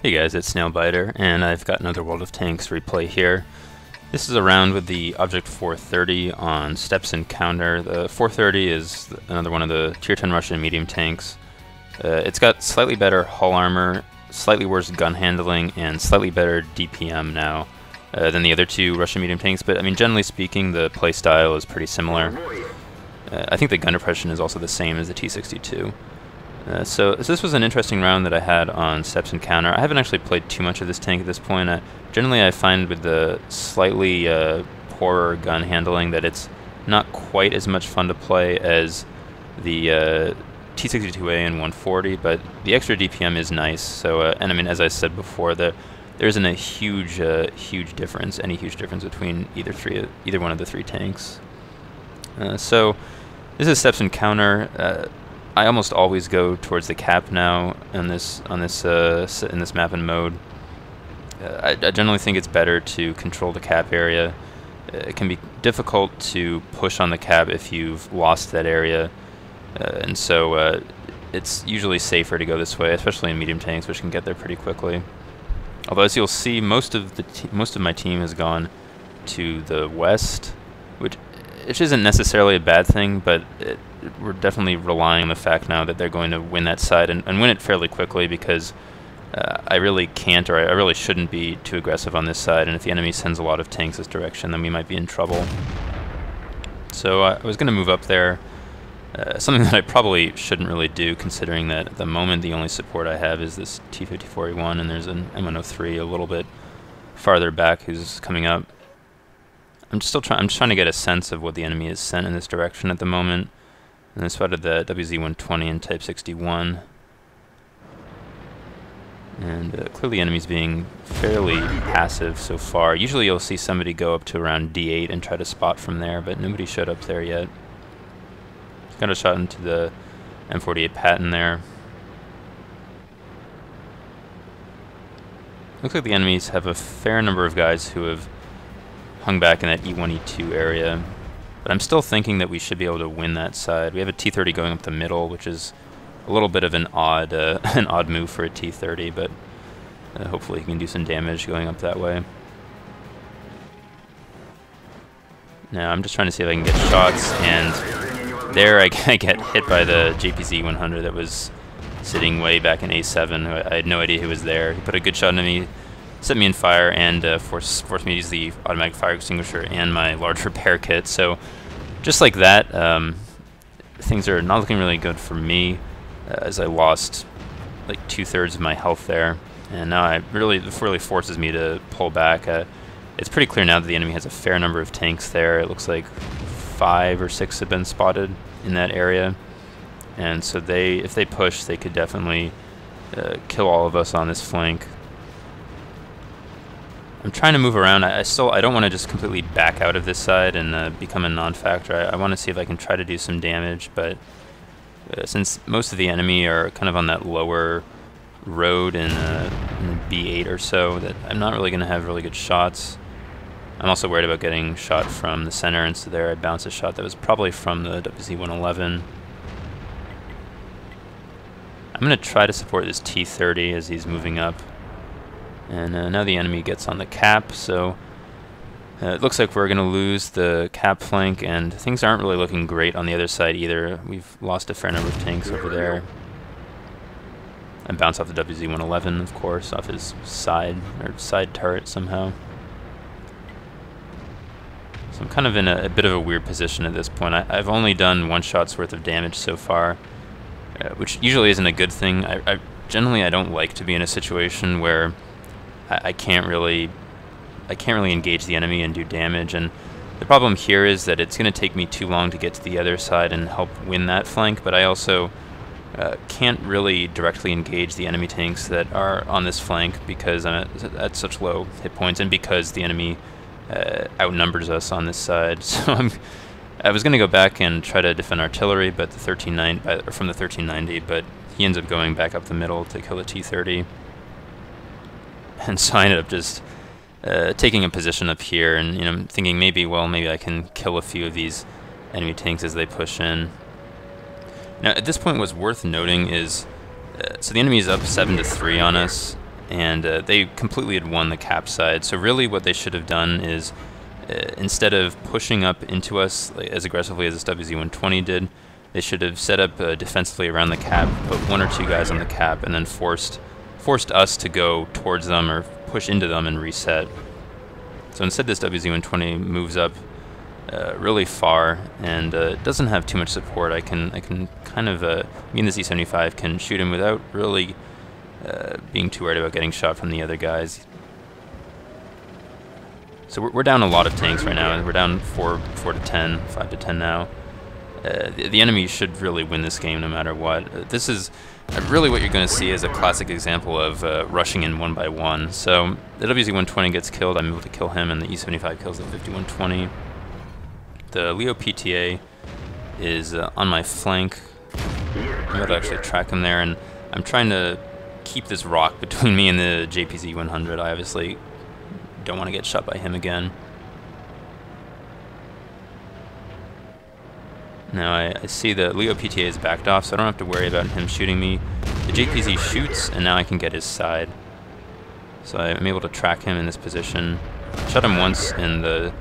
Hey guys, it's Snailbiter, and I've got another World of Tanks replay here. This is a round with the Object 430 on Steps and Counter. The 430 is another one of the Tier 10 Russian medium tanks. It's got slightly better hull armor, slightly worse gun handling, and slightly better DPM now than the other two Russian medium tanks, but I mean, generally speaking, the playstyle is pretty similar. I think the gun depression is also the same as the T-62. So this was an interesting round that I had on Steps and Counter. I haven't actually played too much of this tank at this point. Generally I find with the slightly poorer gun handling that it's not quite as much fun to play as the T-62A and 140, but the extra DPM is nice. So, and I mean, as I said before, there isn't a huge difference, any huge difference between either one of the three tanks. So this is Steps and Counter. I almost always go towards the cap now in this map and mode. I generally think it's better to control the cap area. It can be difficult to push on the cap if you've lost that area, and so it's usually safer to go this way, especially in medium tanks, which can get there pretty quickly. Although, as you'll see, most of my team has gone to the west, which isn't necessarily a bad thing, but we're definitely relying on the fact now that they're going to win that side and win it fairly quickly, because I really can't, or I really shouldn't be too aggressive on this side, and if the enemy sends a lot of tanks this direction, then we might be in trouble. So I was going to move up there, something that I probably shouldn't really do, considering that at the moment the only support I have is this T-54A1, and there's an M103 a little bit farther back who's coming up. I'm just trying to get a sense of what the enemy is sent in this direction at the moment. And I spotted the WZ-120 and Type 61. And clearly the enemy's being fairly passive so far. Usually you'll see somebody go up to around D8 and try to spot from there, but nobody showed up there yet. Got a shot into the M48 Patton there. Looks like the enemies have a fair number of guys who have hung back in that E1, E2 area. But I'm still thinking that we should be able to win that side. We have a T-30 going up the middle, which is a little bit of an odd move for a T-30, but hopefully he can do some damage going up that way. Now I'm just trying to see if I can get shots, and there I get hit by the JPZ-100 that was sitting way back in A7. I had no idea he was there. He put a good shot into me, set me in fire, and forced me to use the automatic fire extinguisher and my large repair kit. So just like that, things are not looking really good for me, as I lost like 2/3 of my health there, and now it really forces me to pull back. It's pretty clear now that the enemy has a fair number of tanks there. It looks like 5 or 6 have been spotted in that area, and so if they push, they could definitely kill all of us on this flank. I'm trying to move around. I don't want to just completely back out of this side and become a non-factor. I want to see if I can try to do some damage, but since most of the enemy are kind of on that lower road in B8 or so, that I'm not really going to have really good shots. I'm also worried about getting shot from the center, and so there I bounced a shot that was probably from the WZ-111. I'm going to try to support this T-30 as he's moving up. And now the enemy gets on the cap, so it looks like we're going to lose the cap flank, and things aren't really looking great on the other side either. We've lost a fair number of tanks over there. I bounced off the WZ-111, of course, off his side turret somehow. So I'm kind of in a bit of a weird position at this point. I've only done 1 shot's worth of damage so far, which usually isn't a good thing. Generally I don't like to be in a situation where I can't really engage the enemy and do damage, and the problem here is that it's going to take me too long to get to the other side and help win that flank, but I also can't really directly engage the enemy tanks that are on this flank because I'm at such low hit points, and because the enemy outnumbers us on this side. So I was going to go back and try to defend artillery, but from the 1390, but he ends up going back up the middle to kill the T-30. And so I ended up just taking a position up here, and thinking maybe I can kill a few of these enemy tanks as they push in. Now, at this point, what's worth noting is, so the enemy is up 7-3 on us, and they completely had won the cap side. So really what they should have done is, instead of pushing up into us as aggressively as this WZ-120 did, they should have set up defensively around the cap, put 1 or 2 guys on the cap, and then forced us to go towards them or push into them and reset. So instead this WZ-120 moves up really far, and doesn't have too much support. I can kind of, me and this E-75 can shoot him without really being too worried about getting shot from the other guys. So we're down a lot of tanks right now. We're down 4 to 10, 5 to 10 now. The enemy should really win this game no matter what. This is really what you're going to see as a classic example of rushing in 1 by 1. So the WZ-120 gets killed, I'm able to kill him, and the E-75 kills the 50-120. The Leo PTA is on my flank. I'm able to actually track him there, and I'm trying to keep this rock between me and the JPZ-100. I obviously don't want to get shot by him again. Now I see the Leo PTA is backed off, so I don't have to worry about him shooting me. The JPZ shoots, and now I can get his side. So I'm able to track him in this position. Shot him once in the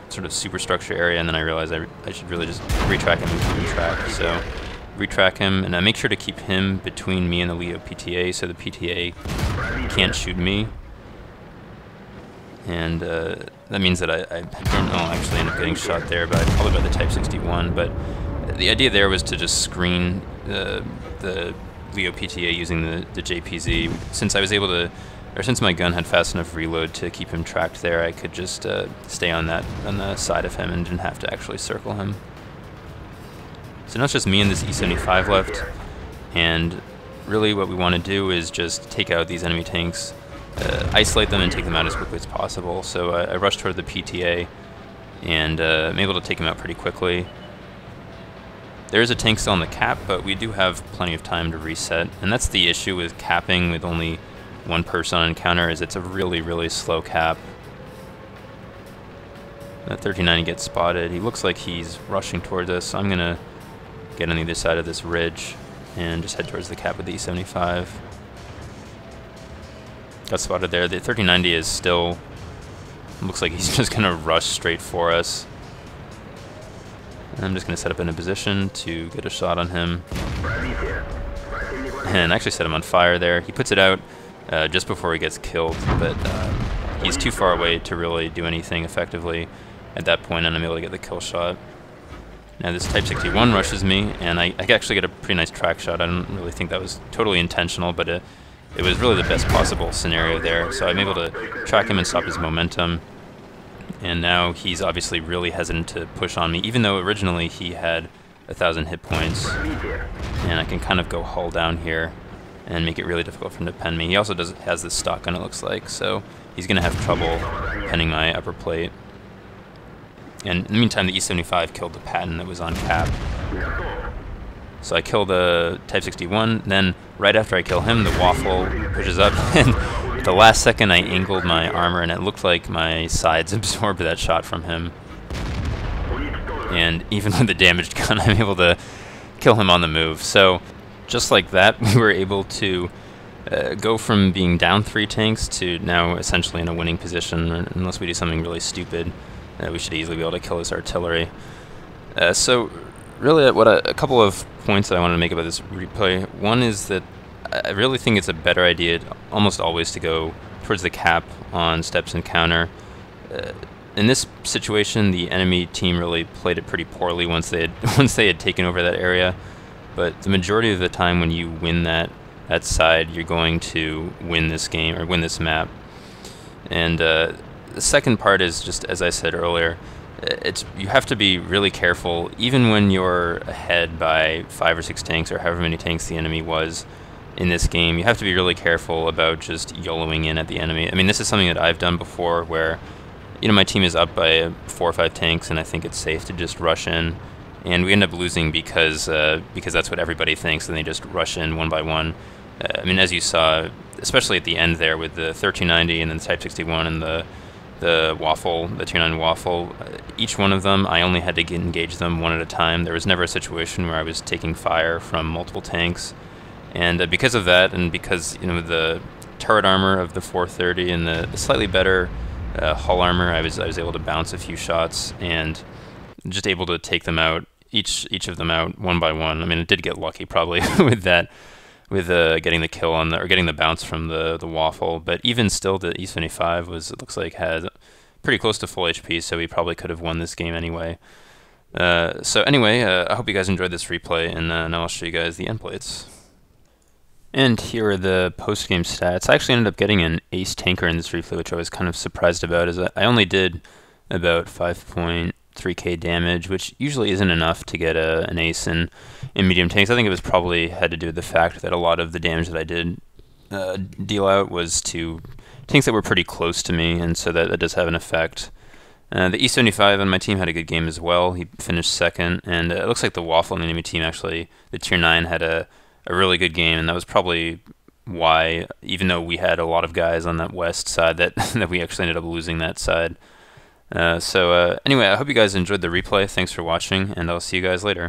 sort of superstructure area, and then I realized I should really just retrack him and keep him tracked. So retrack him, and I make sure to keep him between me and the Leo PTA, so the PTA can't shoot me. And that means that I didn't actually end up getting shot there, but probably by the Type 61. But the idea there was to just screen the Leo PTA using the JPZ. Since I was able to, or since my gun had fast enough reload to keep him tracked there, I could just stay on the side of him and didn't have to actually circle him. So now it's just me and this E-75 left, and really what we want to do is just take out these enemy tanks, isolate them and take them out as quickly as possible. So I rushed toward the PTA, and I'm able to take him out pretty quickly. There is a tank still on the cap, but we do have plenty of time to reset, and that's the issue with capping with only 1 person on encounter, is it's a really, really slow cap. That 1390 gets spotted. He looks like he's rushing towards us, so I'm going to get on either side of this ridge and just head towards the cap with the E-75. Got spotted there. The 1390 is still, looks like he's just going to rush straight for us. And I'm just going to set up in a position to get a shot on him. And actually set him on fire there. He puts it out just before he gets killed, but he's too far away to really do anything effectively at that point, and I'm able to get the kill shot. Now this Type 61 rushes me, and I actually get a pretty nice track shot. I don't really think that was totally intentional, but it was really the best possible scenario there. So I'm able to track him and stop his momentum. And now he's obviously really hesitant to push on me, even though originally he had 1,000 hit points. And I can kind of go hull down here and make it really difficult for him to pen me. He also has this stock gun, it looks like, so he's going to have trouble penning my upper plate. And in the meantime, the E-75 killed the Patton that was on cap. So I kill the Type 61, then right after I kill him, the Waffle pushes up, and at the last second I angled my armor, and it looked like my sides absorbed that shot from him. And even with the damaged gun, I'm able to kill him on the move. So just like that, we were able to go from being down 3 tanks to now essentially in a winning position, unless we do something really stupid. We should easily be able to kill his artillery. So really a couple of points that I wanted to make about this replay. One is that I really think it's a better idea almost always to go towards the cap on steps and counter. In this situation, the enemy team really played it pretty poorly once they had taken over that area. But the majority of the time when you win that side, you're going to win this game or win this map. And the second part is just, as I said earlier, you have to be really careful, even when you're ahead by 5 or 6 tanks or however many tanks the enemy was in this game. You have to be really careful about just YOLOing in at the enemy. I mean, this is something that I've done before where, my team is up by 4 or 5 tanks, and I think it's safe to just rush in, and we end up losing because that's what everybody thinks, and they just rush in 1 by 1. I mean, as you saw, especially at the end there with the 1390 and then the Type 61 and the Waffle, the Tier 9 Waffle, each one of them, I only had to engage them one at a time. There was never a situation where I was taking fire from multiple tanks. And because of that, and because the turret armor of the 430 and the slightly better hull armor, I was able to bounce a few shots and just able to take them out, each of them out one by one. I mean, it did get lucky probably with that, with getting the kill on or getting the bounce from the waffle. But even still, the E75 it looks like had pretty close to full HP, so we probably could have won this game anyway. So anyway, I hope you guys enjoyed this replay, and now I'll show you guys the end plates. And here are the post-game stats. I actually ended up getting an ace tanker in this replay, which I was kind of surprised about, as I only did about 5.3k damage, which usually isn't enough to get an ace in medium tanks. I think it was probably had to do with the fact that a lot of the damage that I did deal out was to tanks that were pretty close to me, and so that does have an effect. The E75 on my team had a good game as well. He finished second, and it looks like the waffle on the enemy team, actually, the tier 9 had a really good game, and that was probably why, even though we had a lot of guys on that west side, that we actually ended up losing that side. So anyway, I hope you guys enjoyed the replay. Thanks for watching, and I'll see you guys later.